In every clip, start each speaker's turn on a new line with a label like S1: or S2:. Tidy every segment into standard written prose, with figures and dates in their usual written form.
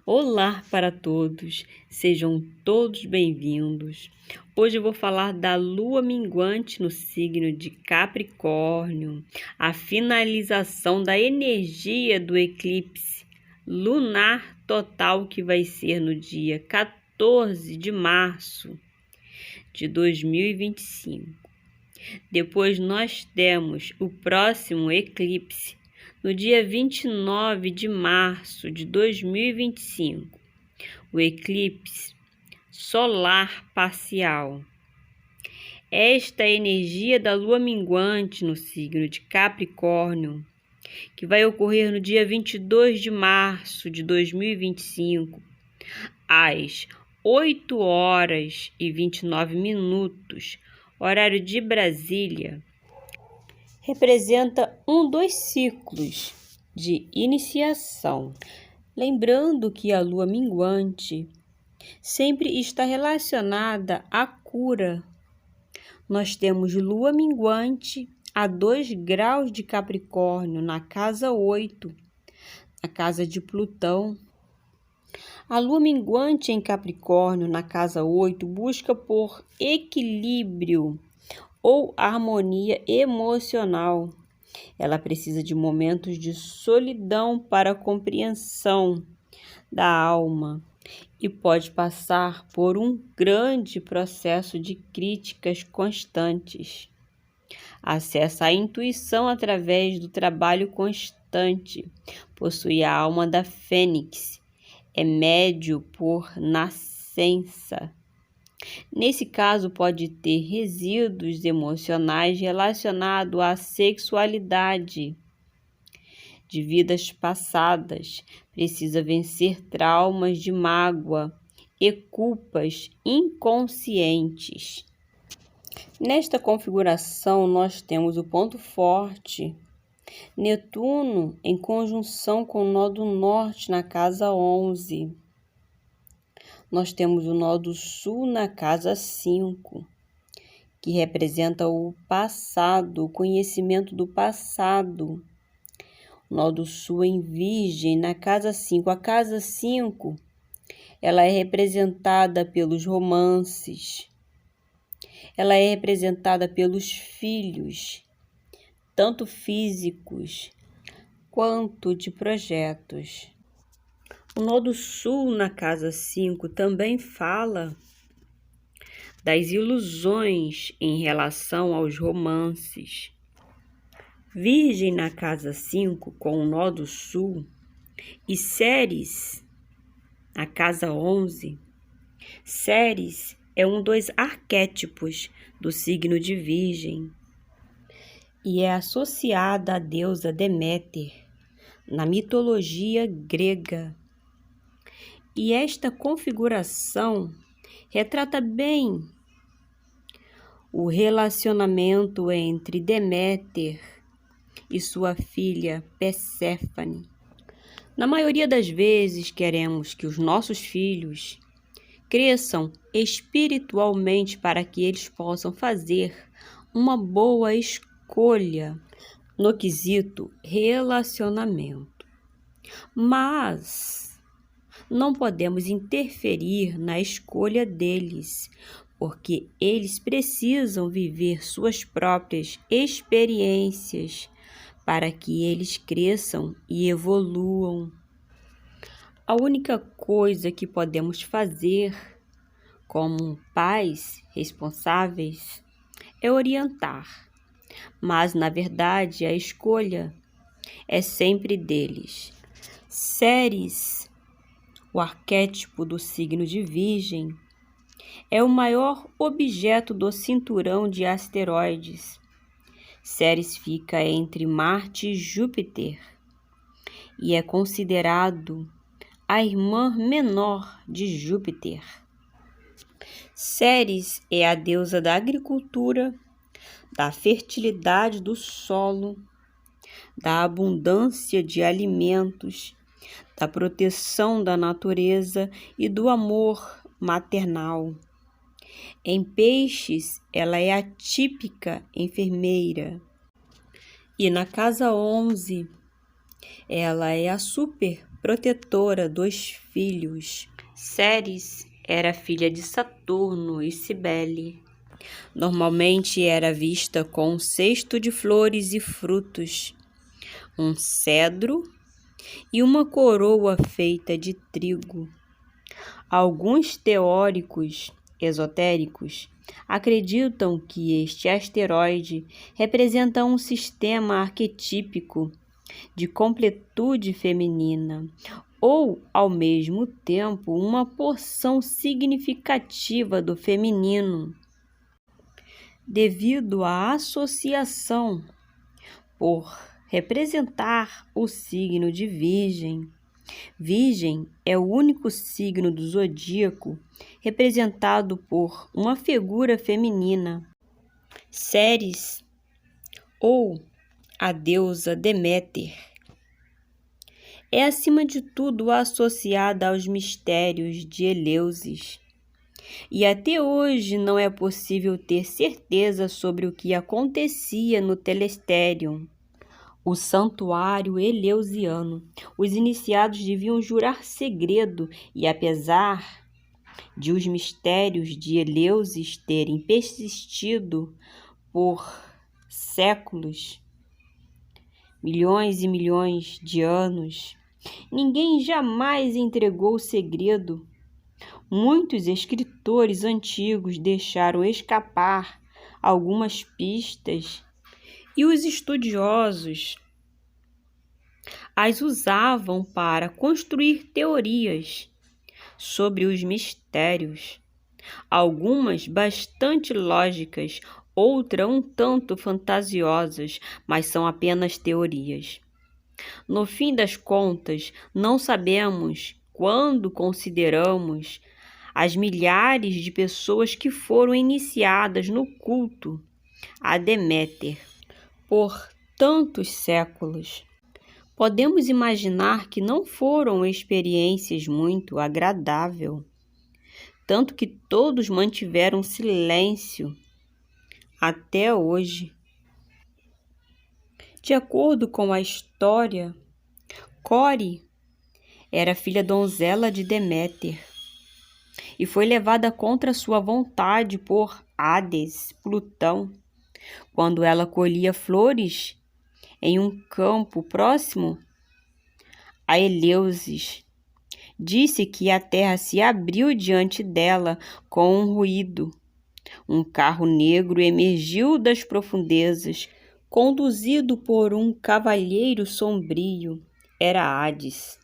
S1: Olá para todos, sejam todos bem-vindos. Hoje eu vou falar da lua minguante no signo de Capricórnio, a finalização da energia do eclipse lunar total que vai ser no dia 14 de março de 2025. Depois nós temos o próximo eclipse no dia 29 de março de 2025, o eclipse solar parcial. Esta energia da lua minguante no signo de Capricórnio, que vai ocorrer no dia 22 de março de 2025, às 8 horas e 29 minutos, horário de Brasília, representa um dos ciclos de iniciação. Lembrando que a lua minguante sempre está relacionada à cura. Nós temos lua minguante a 2 graus de Capricórnio, na casa 8, na casa de Plutão. A lua minguante em Capricórnio, na casa 8, busca por equilíbrio ou harmonia emocional. Ela precisa de momentos de solidão para a compreensão da alma e pode passar por um grande processo de críticas constantes. Acessa a intuição através do trabalho constante. Possui a alma da fênix. É médio por nascença. Nesse caso, pode ter resíduos emocionais relacionados à sexualidade de vidas passadas. Precisa vencer traumas de mágoa e culpas inconscientes. Nesta configuração, nós temos o ponto forte, Netuno em conjunção com o nó do norte na casa 11. Nós temos o nó do sul na casa 5, que representa o passado, o conhecimento do passado. O nó do sul em Virgem na casa 5. A casa 5, ela é representada pelos romances. Ela é representada pelos filhos, tanto físicos quanto de projetos. O nó do sul na casa 5 também fala das ilusões em relação aos romances. Virgem na casa 5 com o nó do sul e Ceres na casa 11. Ceres é um dos arquétipos do signo de Virgem e é associada à deusa Deméter na mitologia grega. E esta configuração retrata bem o relacionamento entre Deméter e sua filha Perséfone. Na maioria das vezes, queremos que os nossos filhos cresçam espiritualmente para que eles possam fazer uma boa escolha no quesito relacionamento. Mas não podemos interferir na escolha deles, porque eles precisam viver suas próprias experiências para que eles cresçam e evoluam. A única coisa que podemos fazer como pais responsáveis é orientar, mas na verdade a escolha é sempre deles. Ceres, o arquétipo do signo de Virgem, é o maior objeto do cinturão de asteroides. Ceres fica entre Marte e Júpiter e é considerado a irmã menor de Júpiter. Ceres é a deusa da agricultura, da fertilidade do solo, da abundância de alimentos, da proteção da natureza e do amor maternal. Em Peixes, ela é a típica enfermeira. E na casa 11, ela é a super protetora dos filhos. Ceres era filha de Saturno e Cibele. Normalmente era vista com um cesto de flores e frutos, um cedro e uma coroa feita de trigo. Alguns teóricos esotéricos acreditam que este asteroide representa um sistema arquetípico de completude feminina, ou, ao mesmo tempo, uma porção significativa do feminino, devido à associação por representar o signo de Virgem. Virgem é o único signo do zodíaco representado por uma figura feminina. Ceres, ou a deusa Deméter, é acima de tudo associada aos mistérios de Eleusis. E até hoje não é possível ter certeza sobre o que acontecia no Telesterion, o santuário eleusiano. Os iniciados deviam jurar segredo e, apesar de os mistérios de Eleusis terem persistido por séculos, milhões e milhões de anos, ninguém jamais entregou o segredo. Muitos escritores antigos deixaram escapar algumas pistas e os estudiosos as usavam para construir teorias sobre os mistérios, algumas bastante lógicas, outras um tanto fantasiosas, mas são apenas teorias. No fim das contas, não sabemos quando consideramos as milhares de pessoas que foram iniciadas no culto a Deméter por tantos séculos. Podemos imaginar que não foram experiências muito agradáveis, tanto que todos mantiveram silêncio até hoje. De acordo com a história, Core era filha donzela de Deméter e foi levada contra sua vontade por Hades, Plutão, quando ela colhia flores em um campo próximo a Eleusis. Disse que a terra se abriu diante dela com um ruído. Um carro negro emergiu das profundezas, conduzido por um cavalheiro sombrio. Era Hades,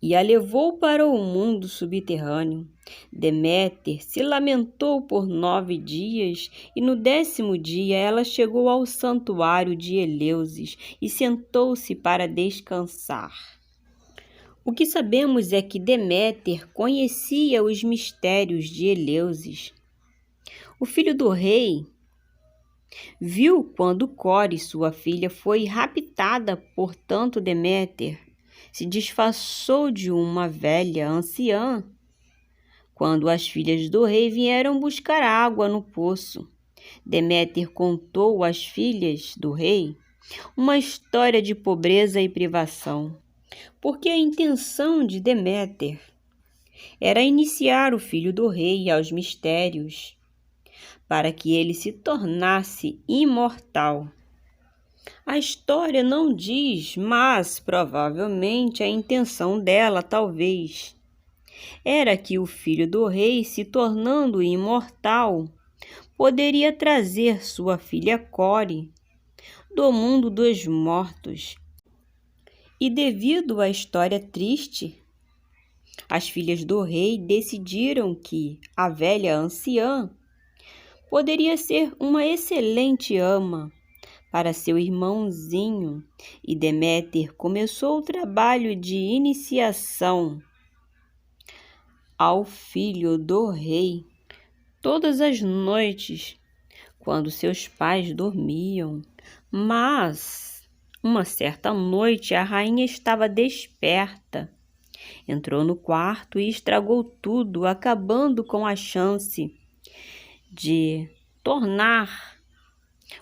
S1: e a levou para o mundo subterrâneo. Deméter se lamentou por 9 dias, e no 10º dia ela chegou ao santuário de Eleusis e sentou-se para descansar. O que sabemos é que Deméter conhecia os mistérios de Eleusis. O filho do rei viu quando Core, sua filha, foi raptada, portanto Deméter se disfarçou de uma velha anciã. Quando as filhas do rei vieram buscar água no poço, Deméter contou às filhas do rei uma história de pobreza e privação, porque a intenção de Deméter era iniciar o filho do rei aos mistérios, para que ele se tornasse imortal. A história não diz, mas provavelmente a intenção dela, talvez, era que o filho do rei, se tornando imortal, poderia trazer sua filha Core do mundo dos mortos. E devido à história triste, as filhas do rei decidiram que a velha anciã poderia ser uma excelente ama para seu irmãozinho, e Deméter começou o trabalho de iniciação ao filho do rei. Todas as noites, quando seus pais dormiam, mas uma certa noite a rainha estava desperta. Entrou no quarto e estragou tudo, acabando com a chance de tornar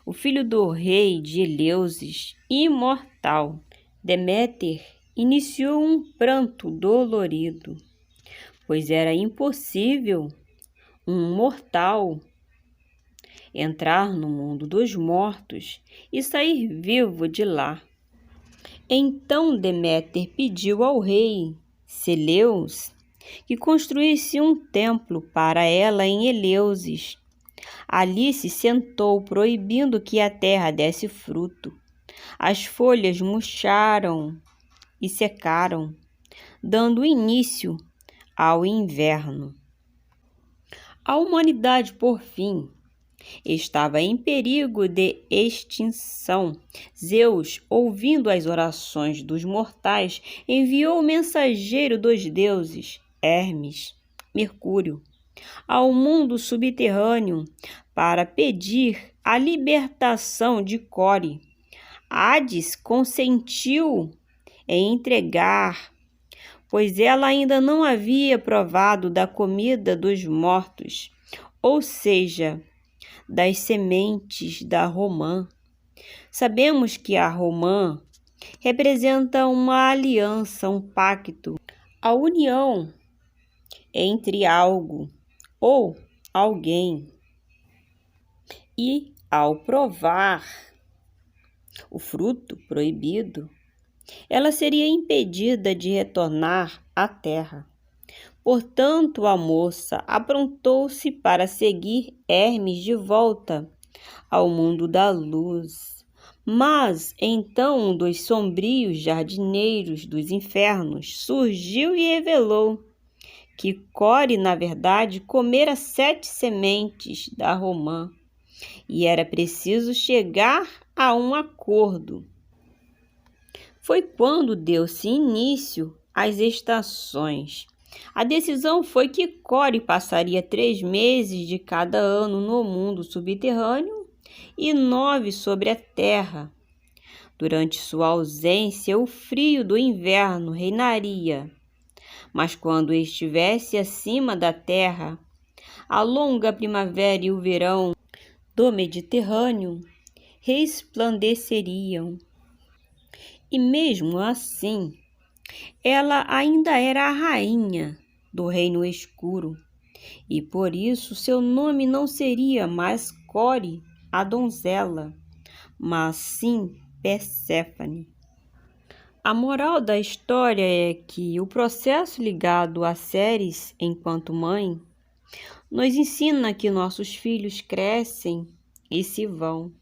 S1: o filho do rei de Eleusis imortal. Deméter iniciou um pranto dolorido, pois era impossível um mortal entrar no mundo dos mortos e sair vivo de lá. Então Deméter pediu ao rei Celeus que construísse um templo para ela em Eleusis. Ali se sentou, proibindo que a terra desse fruto. As folhas murcharam e secaram, dando início ao inverno. A humanidade, por fim, estava em perigo de extinção. Zeus, ouvindo as orações dos mortais, enviou o mensageiro dos deuses, Hermes, Mercúrio, ao mundo subterrâneo para pedir a libertação de Core. Hades consentiu em entregar, pois ela ainda não havia provado da comida dos mortos, ou seja, das sementes da romã. Sabemos que a romã representa uma aliança, um pacto, a união entre algo ou alguém. E ao provar o fruto proibido, ela seria impedida de retornar à terra. Portanto, a moça aprontou-se para seguir Hermes de volta ao mundo da luz. Mas então um dos sombrios jardineiros dos infernos surgiu e revelou que Core, na verdade, comera 7 sementes da romã e era preciso chegar a um acordo. Foi quando deu-se início às estações. A decisão foi que Core passaria 3 meses de cada ano no mundo subterrâneo e 9 sobre a terra. Durante sua ausência, o frio do inverno reinaria, mas quando estivesse acima da terra, a longa primavera e o verão do Mediterrâneo resplandeceriam. E mesmo assim, ela ainda era a rainha do reino escuro, e por isso seu nome não seria mais Core, a donzela, mas sim Perséfone. A moral da história é que o processo ligado a Ceres enquanto mãe nos ensina que nossos filhos crescem e se vão.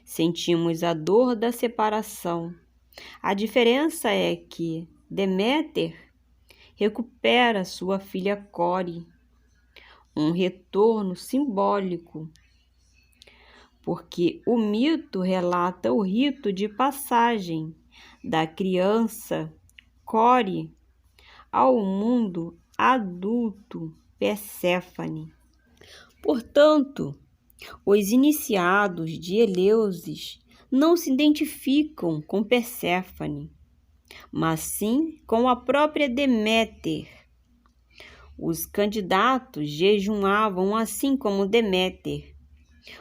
S1: Sentimos a dor da separação. A diferença é que Deméter recupera sua filha Core, um retorno simbólico, porque o mito relata o rito de passagem da criança Core ao mundo adulto Perséfone. Portanto, os iniciados de Eleusis não se identificam com Perséfone, mas sim com a própria Deméter. Os candidatos jejuavam assim como Deméter.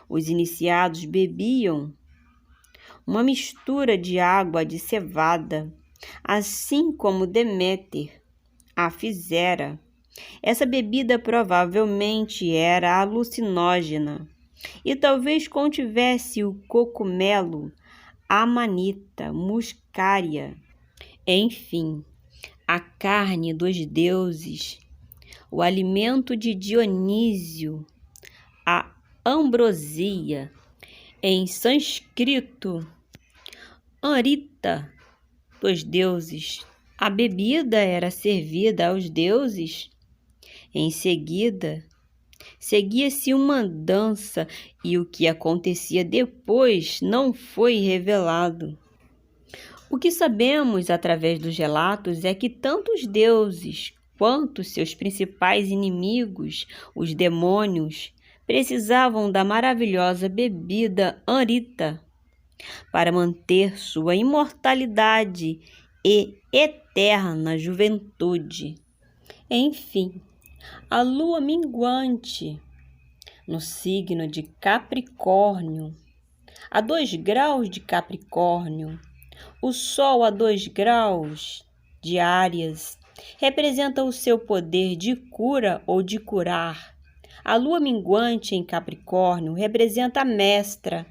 S1: Os iniciados bebiam uma mistura de água de cevada, assim como Deméter a fizera. Essa bebida provavelmente era alucinógena e talvez contivesse o cogumelo, amanita, muscária, enfim, a carne dos deuses, o alimento de Dionísio, a ambrosia, em sânscrito, amrita dos deuses. A bebida era servida aos deuses. Em seguida, seguia-se uma dança e o que acontecia depois não foi revelado. O que sabemos através dos relatos é que tanto os deuses quanto seus principais inimigos, os demônios, precisavam da maravilhosa bebida amrita para manter sua imortalidade e eterna juventude. Enfim, a lua minguante no signo de Capricórnio, a 2 graus de Capricórnio, o sol a 2 graus diárias. Representa o seu poder de cura ou de curar. A lua minguante em Capricórnio representa a mestra,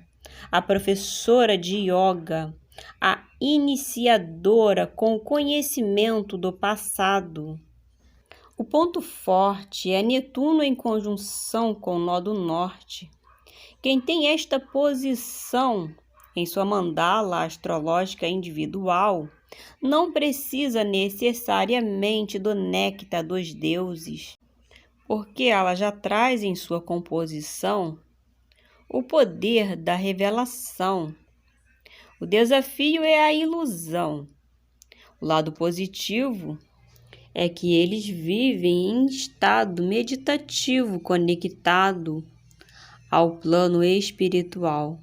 S1: a professora de yoga, a iniciadora com o conhecimento do passado. O ponto forte é Netuno em conjunção com o nó do norte. Quem tem esta posição em sua mandala astrológica individual não precisa necessariamente do néctar dos deuses, porque ela já traz em sua composição o poder da revelação. O desafio é a ilusão. O lado positivo é que eles vivem em estado meditativo conectado ao plano espiritual.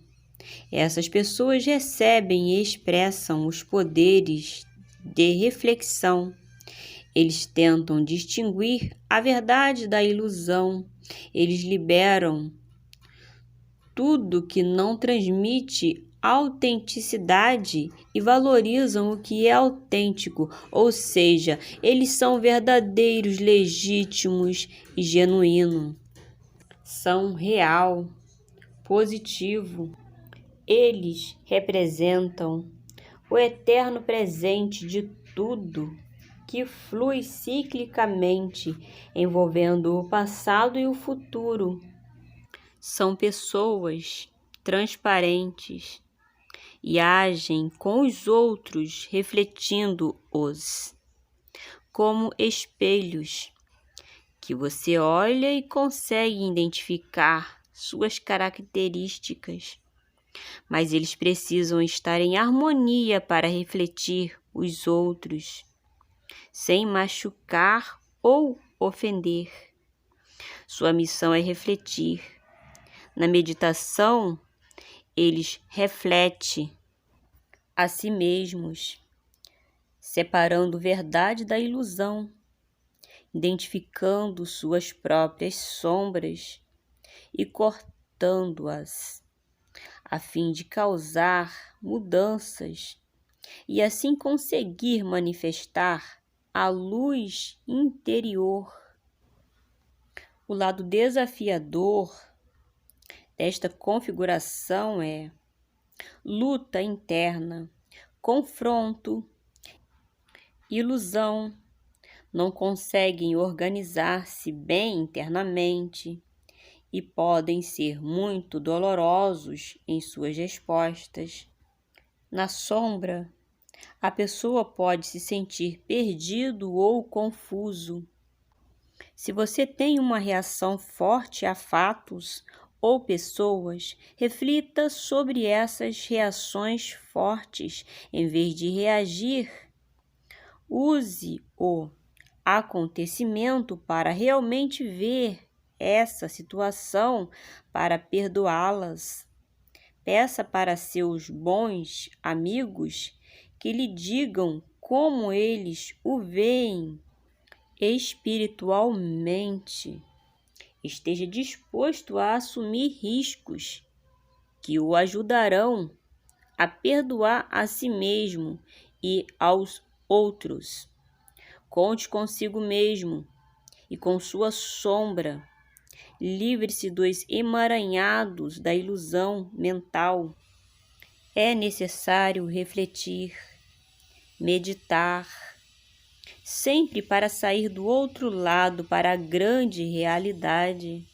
S1: Essas pessoas recebem e expressam os poderes de reflexão. Eles tentam distinguir a verdade da ilusão. Eles liberam tudo que não transmite autenticidade e valorizam o que é autêntico, ou seja, eles são verdadeiros, legítimos e genuínos. São real, positivo. Eles representam o eterno presente de tudo que flui ciclicamente, envolvendo o passado e o futuro. São pessoas transparentes e agem com os outros, refletindo-os como espelhos, que você olha e consegue identificar suas características. Mas eles precisam estar em harmonia para refletir os outros, sem machucar ou ofender. Sua missão é refletir. Na meditação, eles refletem a si mesmos, separando verdade da ilusão, identificando suas próprias sombras e cortando-as, a fim de causar mudanças e assim conseguir manifestar a luz interior. O lado desafiador desta configuração é luta interna, confronto, ilusão. Não conseguem organizar-se bem internamente e podem ser muito dolorosos em suas respostas. Na sombra, a pessoa pode se sentir perdido ou confuso. Se você tem uma reação forte a fatos ou pessoas, reflita sobre essas reações fortes em vez de reagir. Use o acontecimento para realmente ver essa situação para perdoá-las. Peça para seus bons amigos que lhe digam como eles o veem espiritualmente. Esteja disposto a assumir riscos que o ajudarão a perdoar a si mesmo e aos outros. Conte consigo mesmo e com sua sombra. Livre-se dos emaranhados da ilusão mental. É necessário refletir, meditar, sempre para sair do outro lado para a grande realidade.